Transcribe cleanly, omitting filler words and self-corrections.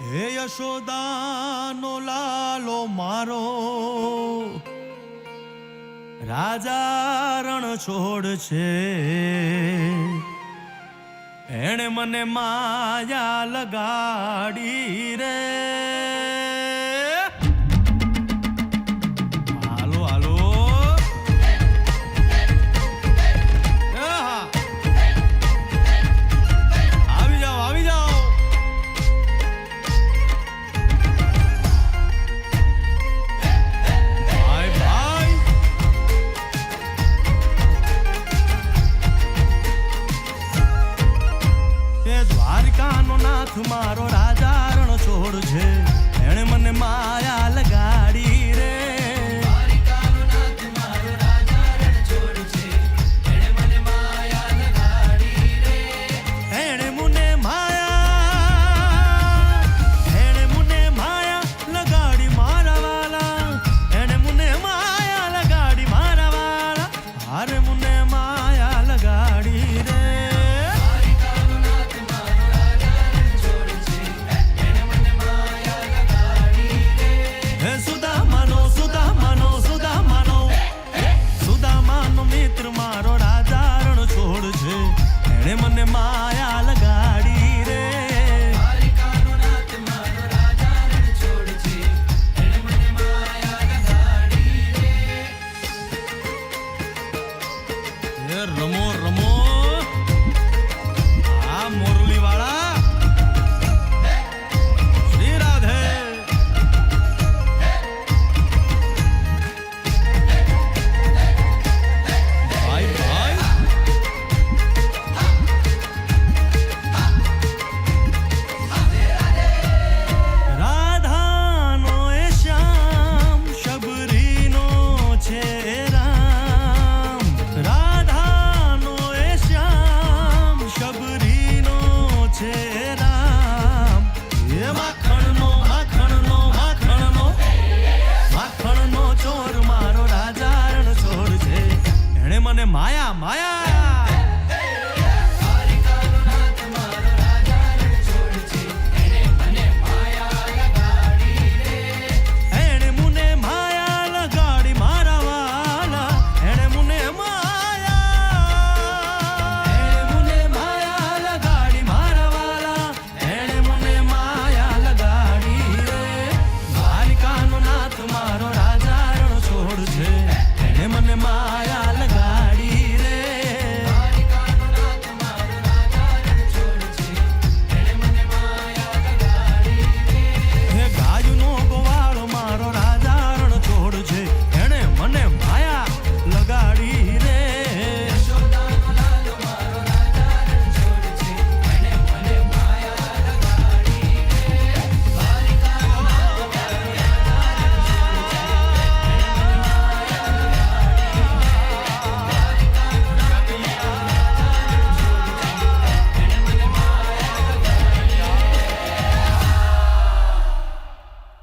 હે યશોદાનો લાલો મારો, રાજા રણ છોડ છે. એણે મને માયા લગાડી રે. હાલો હાલો આવી જાઓ આવી જાઓ. ભાઈ ભાઈ એ દ્વારકાનો નાથ મારો રાજા રણ છોડ છે. એણે મને માયા લગાડી રે. દ્વારકાનો નાથ મારો રાજા રણ છોડ છે. એણે મને માયા લગાડી રે. એણે મને માયા લગાડી મારા વાલા. એણે મને માયા લગાડી મારા વાલા. હારે મને માયા લગાડી રે. સુદામાનો મિત્ર મારો રાજા રણ છોડ છે. એણે મને